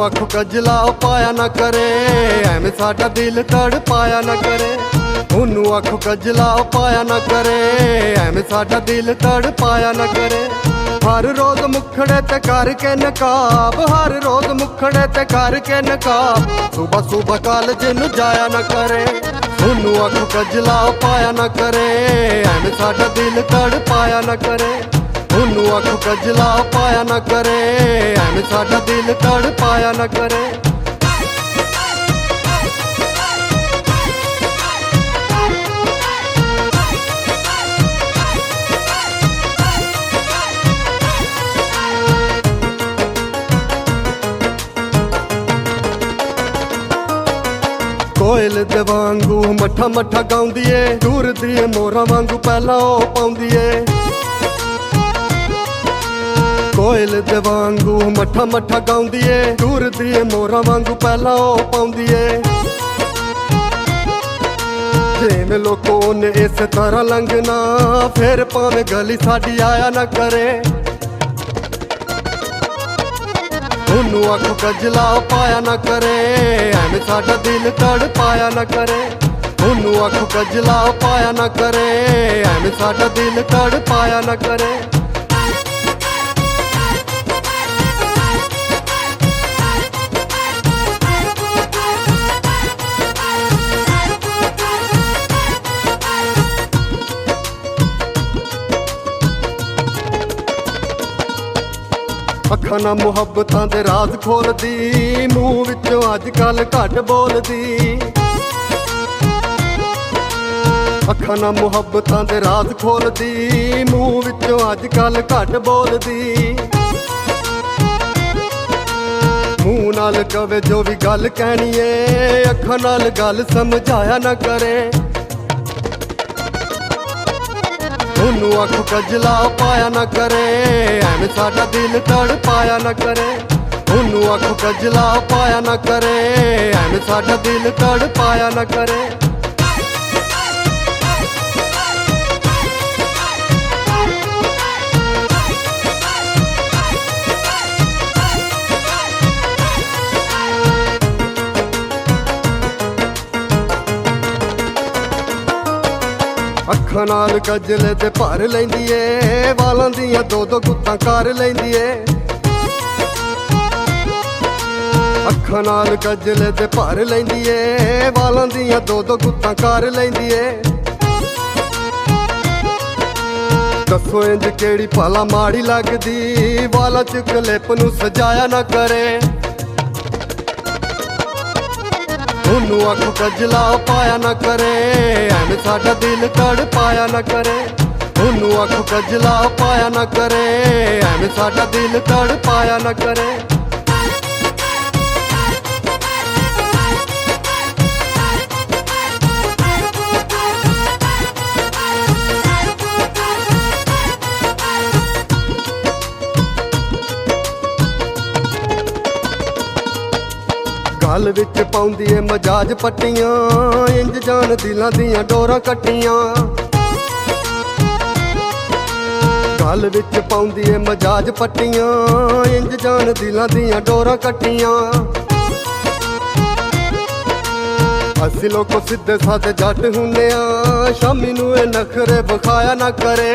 आखो कजला पाया ना करे, एवें साडा दिल तड़ पाया ना करे। ओनू आखो कजला पाया ना करे, एवें साडा दिल तड़ पाया ना करे। हर रोज मुखड़े ते करके नकाब, हर रोज मुखड़े ते करके नकाब, सुबह सुबह कॉलेज नू जाया ना करे। ओनू आखो कजला पाया ना करे, एवें साडा दिल तड़ पाया ना करे। ओनू आखो कजला पाया ना करे, एवें साडा दिल तड़ पाया ना करे। कोयल दे वांगू मठा मठा गाउंदी ए, दूर दी मोरा वांगू पहला ओ पाउंदी ए। कोयल दे वांगू मठा मठा गाउंदी ए, दूर दी मोरा वांगू पहला ओ पाउंदी ए। जिवें लोकों ने इस तरह लंघना, फिर भावें गली साडी आया ना करे। ओनू आखो कजला पाया ना करे, एवें साडा दिल तड़ पाया ना करे। ओनू आखो कजला पाया ना करे, एवें साडा दिल तड़ पाया ना करे। अखां ना मुहब्बतां दे राज खोलदी, मूँह विचों अजकल घट बोलदी। अखां ना मुहब्बतां दे राज खोलदी, मूँह विचों अजकल घट बोलदी। मूँह नाल कवे जो भी गल कहनी है, अखां नाल गल समझाया ना करे। ओनू आखो कजला पाया ना करे, एवें साडा दिल तड़ पाया ना करे। ओनू आखो कजला पाया ना करे, एवें साडा दिल तड़ पाया ना करे। अखां नाल कजले ते भर लैंदी ए, वालां दियां दो दो गुत्तां कर लैंदी ए। अखां नाल कजले ते भर लैंदी ए, वालां दियां दो दो गुत्तां कर लैंदी ए। दसो इंज केड़ी भला माड़ी लगदी, वालां च कलिप नू सजाया ना करे। ओनू आखो कजला पाया ना करे, एवें साडा दिल तड़ पाया ना करे। ओनू आखो कजला पाया ना करे, एवें साडा दिल तड़ पाया ना करे। गल विच पाउंदी ए मजाज पट्टियां, इंज जान दिलां दियां डोरां कट्टियां। गल विच पाउंदी ए मजाज पट्टियां, इंज जान दिलां दियां डोरां कट्टियां। असीं लोग सीधे साधे जट हुन्ने आ, शामी नूं ए नखरे बखाया ना करे।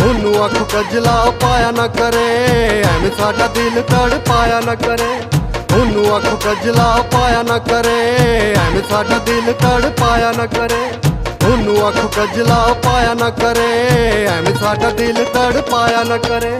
ओनू आखो कजला पाया ना करे, एवें साडा दिल तड़ पाया ना करे। ओनू आखो कजला पाया ना करे, एवें साडा दिल तड़ पाया ना करे। ओनू आखो कजला पाया ना करे, एवें साडा दिल तड़ पाया ना करे।